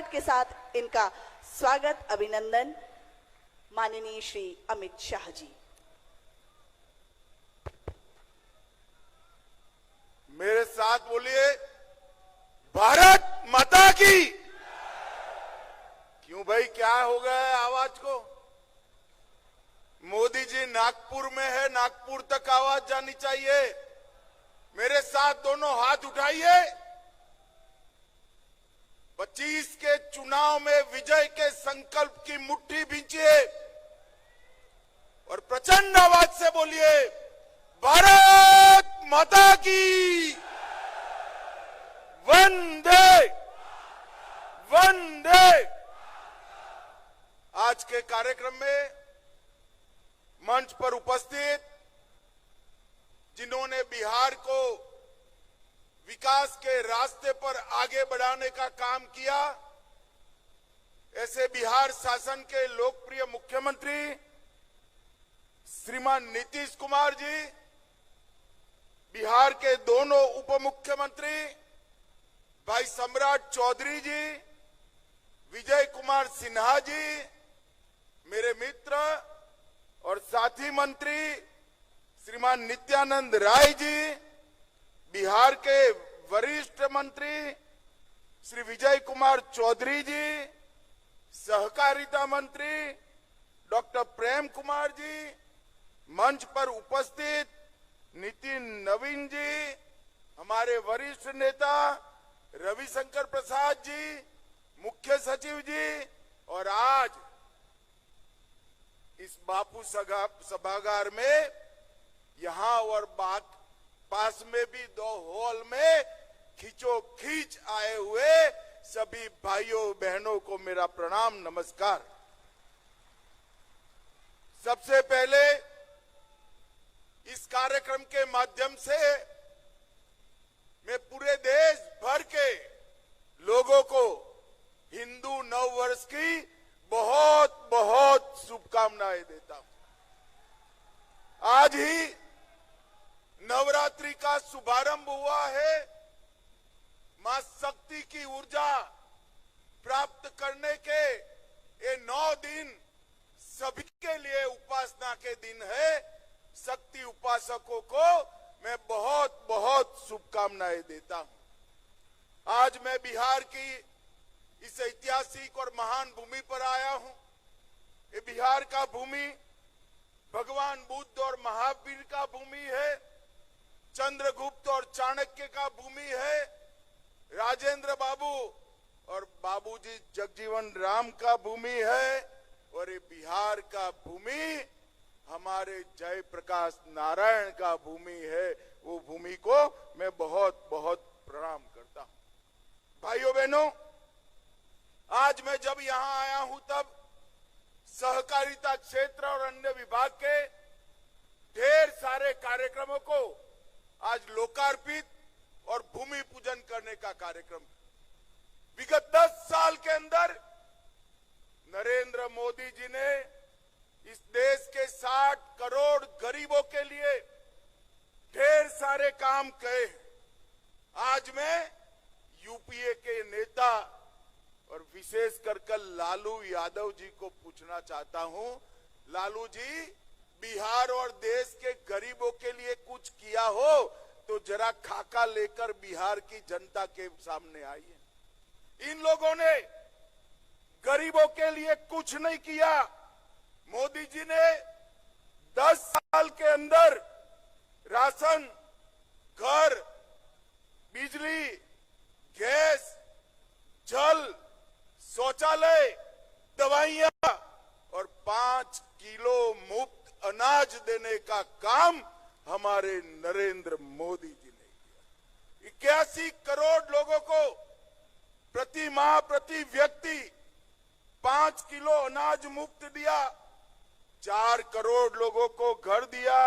सम्राट के साथ इनका स्वागत अभिनंदन माननीय श्री अमित शाह जी। मेरे साथ बोलिए, भारत माता की। क्यों भाई, क्या हो गया है आवाज को? मोदी जी नागपुर में है, नागपुर तक आवाज जानी चाहिए। मेरे साथ दोनों हाथ उठाइए। 25 के चुनाव में विजय के संकल्प की मुट्ठी भींचिए और प्रचंड आवाज से बोलिए, भारत माता की। वंदे वंदे। आज के कार्यक्रम में मंच पर उपस्थित जिन्होंने बिहार को विकास के रास्ते पर आगे बढ़ाने का काम किया, ऐसे बिहार शासन के लोकप्रिय मुख्यमंत्री श्रीमान नीतीश कुमार जी, बिहार के दोनों उप मुख्यमंत्री भाई सम्राट चौधरी जी, विजय कुमार सिन्हा जी, मेरे मित्र और साथी मंत्री श्रीमान नित्यानंद राय जी, बिहार के वरिष्ठ मंत्री श्री विजय कुमार चौधरी जी, सहकारिता मंत्री डॉक्टर प्रेम कुमार जी, मंच पर उपस्थित नितिन नवीन जी, हमारे वरिष्ठ नेता रविशंकर प्रसाद जी, मुख्य सचिव जी, और आज इस बापू सभागार में यहां और पास में भी 2 हॉल में खींचो खींच आए हुए सभी भाइयों बहनों को मेरा प्रणाम नमस्कार। सबसे पहले इस कार्यक्रम के माध्यम से मैं पूरे देश भर के लोगों को हिंदू नव वर्ष की बहुत बहुत शुभकामनाएं देता हूं। आज ही नवरात्रि का शुभारंभ हुआ है। मां शक्ति की ऊर्जा प्राप्त करने के ये 9 दिन सभी के लिए उपासना के दिन है। शक्ति उपासकों को मैं बहुत बहुत शुभकामनाएं देता हूं। आज मैं बिहार की इस ऐतिहासिक और महान भूमि पर आया हूं। ये बिहार का भूमि भगवान बुद्ध और महावीर का भूमि है, चंद्रगुप्त और चाणक्य का भूमि है, राजेंद्र बाबू और बाबूजी जगजीवन राम का भूमि है, और ये बिहार का भूमि हमारे जयप्रकाश नारायण का भूमि है। वो भूमि को मैं बहुत बहुत प्रणाम करता हूं। भाइयों बहनों, आज मैं जब यहां आया हूं तब सहकारिता क्षेत्र और अन्य विभाग के ढेर सारे कार्यक्रमों को आज लोकार्पित और भूमि पूजन करने का कार्यक्रम। विगत 10 साल के अंदर नरेंद्र मोदी जी ने इस देश के 60 करोड़ गरीबों के लिए ढेर सारे काम किए। आज मैं यूपीए के नेता और विशेष कर लालू यादव जी को पूछना चाहता हूं, लालू जी, बिहार और देश के गरीबों के लिए कुछ किया हो तो जरा खाका लेकर बिहार की जनता के सामने आइए। इन लोगों ने गरीबों के लिए कुछ नहीं किया। मोदी जी ने 10 साल के अंदर राशन, घर, बिजली, गैस, जल, शौचालय, दवाइयां और 5 किलो मुफ्त अनाज देने का काम हमारे नरेंद्र मोदी जी ने किया। 81 करोड़ लोगों को प्रति माह प्रति व्यक्ति 5 किलो अनाज मुफ्त दिया। 4 करोड़ लोगों को घर दिया।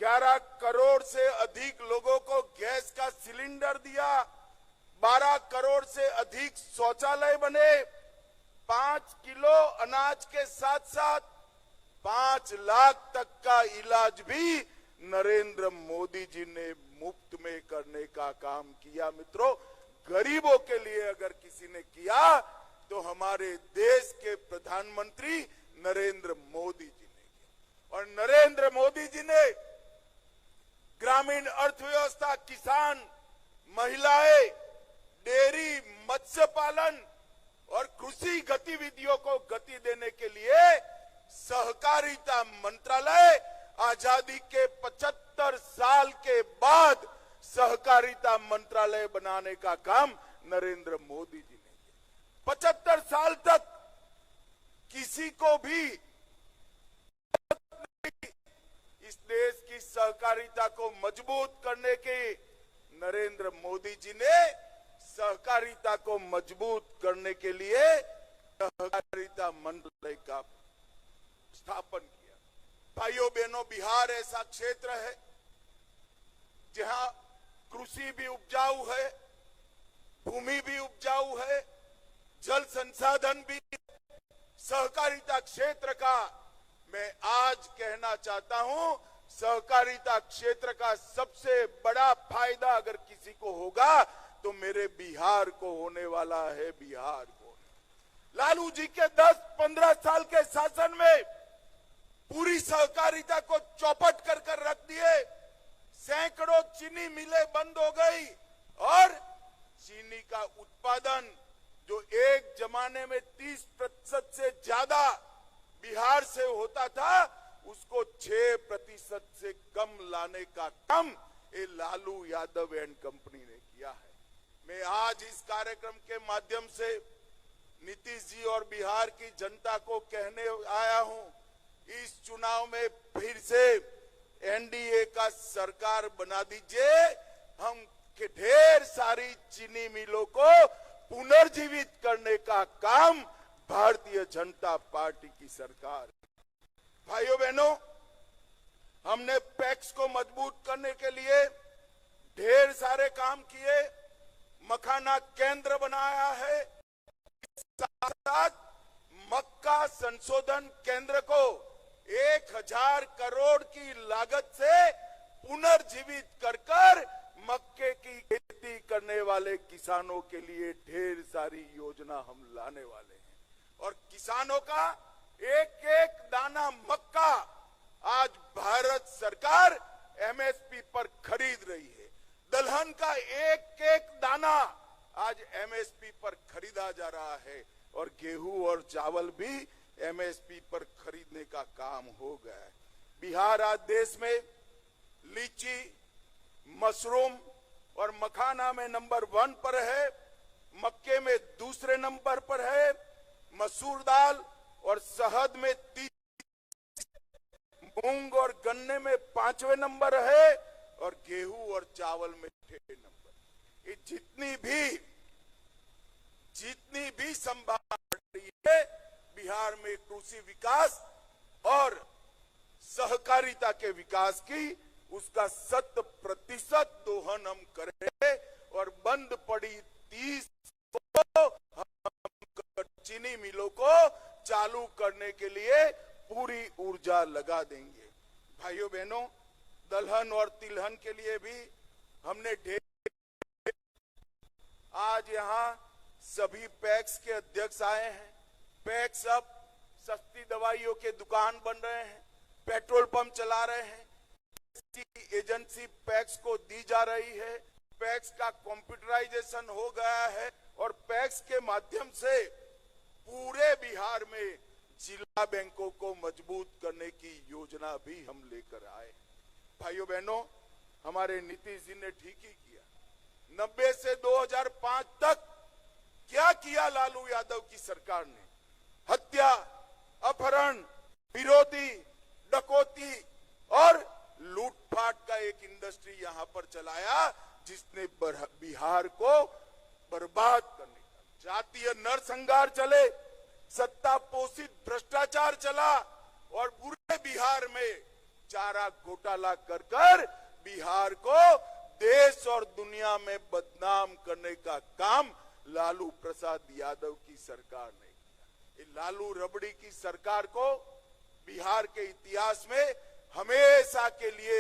11 करोड़ से अधिक लोगों को गैस का सिलेंडर दिया। 12 करोड़ से अधिक शौचालय बने। 5 किलो अनाज के साथ साथ 5 लाख तक का इलाज भी नरेंद्र मोदी जी ने मुफ्त में करने का काम किया। मित्रों, गरीबों के लिए अगर किसी ने किया तो हमारे देश के प्रधानमंत्री नरेंद्र मोदी जी ने किया। और नरेंद्र मोदी जी ने ग्रामीण अर्थव्यवस्था, किसान, महिलाएं, डेयरी, मत्स्य पालन और कृषि गतिविधियों को गति देने के लिए सहकारिता मंत्रालय, आजादी के 75 साल के बाद सहकारिता मंत्रालय बनाने का काम नरेंद्र मोदी जी ने किया। 75 साल तक किसी को भी इस देश की सहकारिता को मजबूत करने के नरेंद्र मोदी जी ने सहकारिता को मजबूत करने के लिए सहकारिता मंत्रालय का स्थापन किया। भाइयों बहनों, बिहार ऐसा क्षेत्र है जहां कृषि भी उपजाऊ है, भूमि भी उपजाऊ है, जल संसाधन भी। सहकारिता क्षेत्र का मैं आज कहना चाहता हूं, सहकारिता क्षेत्र का सबसे बड़ा फायदा अगर किसी को होगा तो मेरे बिहार को होने वाला है। बिहार को लालू जी के 10-15 साल के शासन में पूरी सहकारिता को चौपट कर रख दिए। सैकड़ों चीनी मिलें बंद हो गई और चीनी का उत्पादन जो एक जमाने में 30% से ज्यादा बिहार से होता था, उसको 6% से कम लाने का काम ये लालू यादव एंड कंपनी ने किया है। मैं आज इस कार्यक्रम के माध्यम से नीतीश जी और बिहार की जनता को कहने आया हूं, इस चुनाव में फिर से एनडीए का सरकार बना दीजिए। हम के ढेर सारी चीनी मिलों को पुनर्जीवित करने का काम भारतीय जनता पार्टी की सरकार। भाइयों बहनों, हमने पैक्स को मजबूत करने के लिए ढेर सारे काम किए। मखाना केंद्र बनाया है, साथ साथ मक्का संशोधन केंद्र को 1000 करोड़ की लागत से पुनर्जीवित कर मक्के की खेती करने वाले किसानों के लिए ढेर सारी योजना हम लाने वाले हैं। और किसानों का एक एक दाना मक्का आज भारत सरकार एमएसपी पर खरीद रही है। दलहन का एक एक दाना आज एमएसपी पर खरीदा जा रहा है और गेहूं और चावल भी एमएसपी पर खरीदने का काम हो गया है। बिहार आज देश में लीची, मशरूम और मखाना में नंबर 1 पर है, मक्के में दूसरे नंबर पर है, मसूर दाल और शहद में 30, मूंग और गन्ने में 5वें नंबर है और गेहूं और चावल में 6वें नंबर। ये जितनी भी संभावना है बिहार में कृषि विकास और सहकारिता के विकास की, उसका 100% दोहन हम करें और बंद पड़ी 30 चीनी मिलों को चालू करने के लिए पूरी ऊर्जा लगा देंगे। भाइयों बहनों, दलहन और तिलहन के लिए भी हमने ढेर, आज यहाँ सभी पैक्स के अध्यक्ष आए हैं। पैक्स अब सस्ती दवाइयों के दुकान बन रहे हैं, पेट्रोल पंप चला रहे हैं, एजेंसी पैक्स को दी जा रही है, पैक्स का कंप्यूटराइजेशन हो गया है और पैक्स के माध्यम से पूरे बिहार में जिला बैंकों को मजबूत करने की योजना भी हम लेकर आए। भाइयों बहनों, हमारे नीतीश जी ने ठीक ही किया। 90 से 2005 तक क्या किया लालू यादव की सरकार ने? हत्या, अपहरण, विरोधी, डकैती और लूटपाट का एक इंडस्ट्री यहां पर चलाया जिसने बिहार को बर्बाद करने का, जातीय नरसंहार चले, सत्ता पोषित भ्रष्टाचार चला और पूरे बिहार में चारा घोटाला कर बिहार को देश और दुनिया में बदनाम करने का काम लालू प्रसाद यादव की सरकार ने किया। लालू रबड़ी की सरकार को बिहार के इतिहास में हमेशा के लिए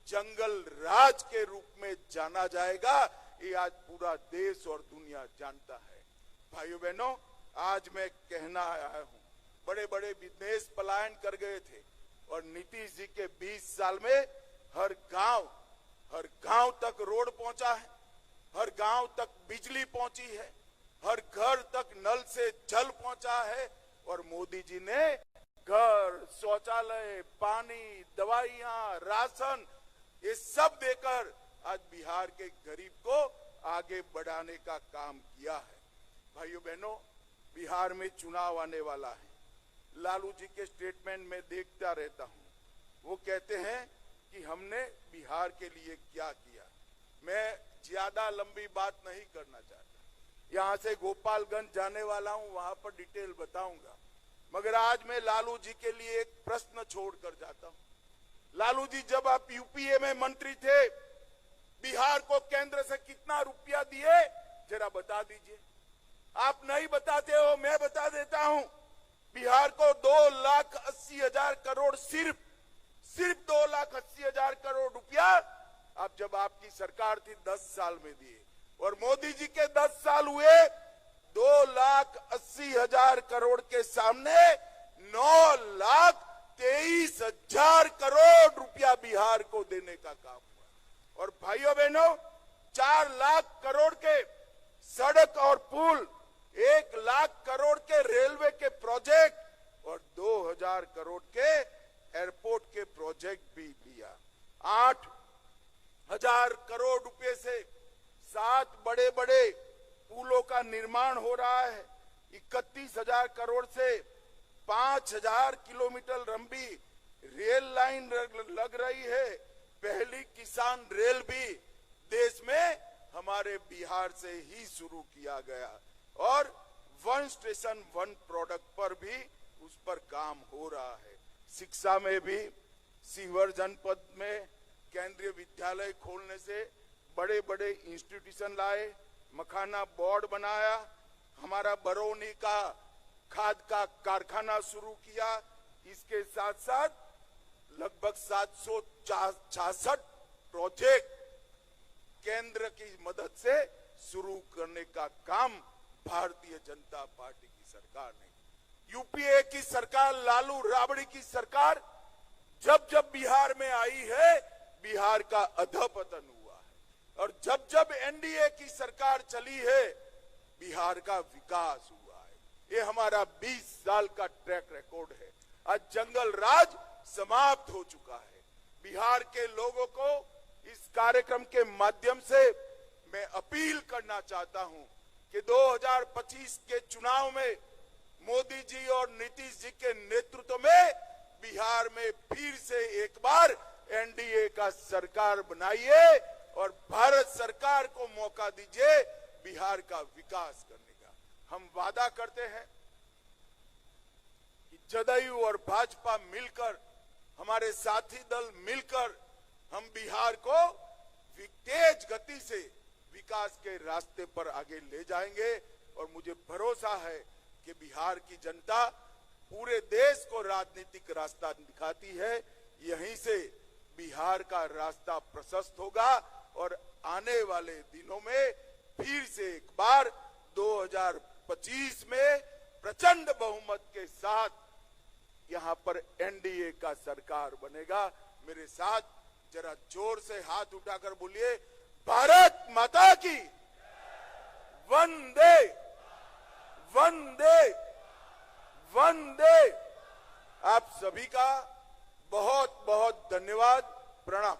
जंगल राज के रूप में जाना जाएगा। ये आज पूरा देश और दुनिया जानता है। भाइयों बहनों, आज मैं कहना आया हूं, बड़े बड़े बिजनेस पलायन कर गए थे और नीतीश जी के 20 साल में हर गांव तक रोड पहुंचा है, हर गांव तक बिजली पहुंची है, हर घर तक नल से जल पहुंचा है और मोदी जी ने घर, शौचालय, पानी, दवाइयां, राशन ये सब देकर आज बिहार के गरीब को आगे बढ़ाने का काम किया है। भाइयों बहनों, बिहार में चुनाव आने वाला है। लालू जी के स्टेटमेंट में देखता रहता हूं, वो कहते हैं कि हमने बिहार के लिए क्या किया। मैं ज्यादा लंबी बात नहीं करना चाहता, यहां से गोपालगंज जाने वाला हूं, वहां पर डिटेल बताऊंगा, मगर आज मैं लालू जी के लिए एक प्रश्न छोड़कर जाता हूं। लालू जी, जब आप यूपीए में मंत्री थे, बिहार को केंद्र से कितना रुपया दिए जरा बता दीजिए। आप नहीं बताते हो, मैं बता देता हूं। बिहार को 2,80,000 करोड़, सिर्फ 2,80,000 करोड़ रुपया अब जब आपकी सरकार थी 10 साल में दिए, और मोदी जी के 10 साल हुए, 2,80,000 करोड़ के सामने 9,23,000 करोड़ रुपया बिहार को देने का काम हुआ। और भाइयों बहनों, 4 लाख करोड़ के सड़क और पुल, 1 लाख करोड़ के रेलवे के प्रोजेक्ट और 2,000 करोड़ के एयरपोर्ट के प्रोजेक्ट भी लिया। 8,000 करोड़ रुपए से 7 बड़े बड़े पुलों का निर्माण हो रहा है। 31,000 करोड़ से 5,000 किलोमीटर लंबी रेल लाइन लग रही है। पहली किसान रेल भी देश में हमारे बिहार से ही शुरू किया गया और 1 स्टेशन 1 प्रोडक्ट पर भी उस पर काम हो रहा है। शिक्षा में भी सीवर जनपद में केंद्रीय विद्यालय खोलने से बड़े बड़े इंस्टीट्यूशन लाए, मखाना बोर्ड बनाया, हमारा बरौनी का खाद का कारखाना शुरू किया। इसके साथ साथ लगभग 766 प्रोजेक्ट केंद्र की मदद से शुरू करने का काम भारतीय जनता पार्टी की सरकार ने, यूपीए की सरकार, लालू राबड़ी की सरकार जब जब बिहार में आई है, बिहार का अधपतन हुआ है। और जब जब एनडीए की सरकार चली है, बिहार का विकास हुआ है। ये हमारा 20 साल का ट्रैक रिकॉर्ड है। आज जंगल राज समाप्त हो चुका है। बिहार के लोगों को इस कार्यक्रम के माध्यम से मैं अपील करना चाहता हूं कि 2025 के चुनाव में मोदी जी और नीतीश जी के नेतृत्व में बिहार में फिर से एक बार एनडीए का सरकार बनाइए और भारत सरकार को मौका दीजिए बिहार का विकास करने का। हम वादा करते हैं कि जदयू और भाजपा मिलकर, हमारे साथी दल मिलकर हम बिहार को तेज गति से विकास के रास्ते पर आगे ले जाएंगे। और मुझे भरोसा है कि बिहार की जनता पूरे देश को राजनीतिक रास्ता दिखाती है। यहीं से बिहार का रास्ता प्रशस्त होगा और आने वाले दिनों में फिर से एक बार 2025 में प्रचंड बहुमत के साथ यहां पर एनडीए का सरकार बनेगा। मेरे साथ जरा जोर से हाथ उठाकर बोलिए, भारत माता की वंदे वंदे वंदे। आप सभी का बहुत बहुत धन्यवाद, प्रणाम।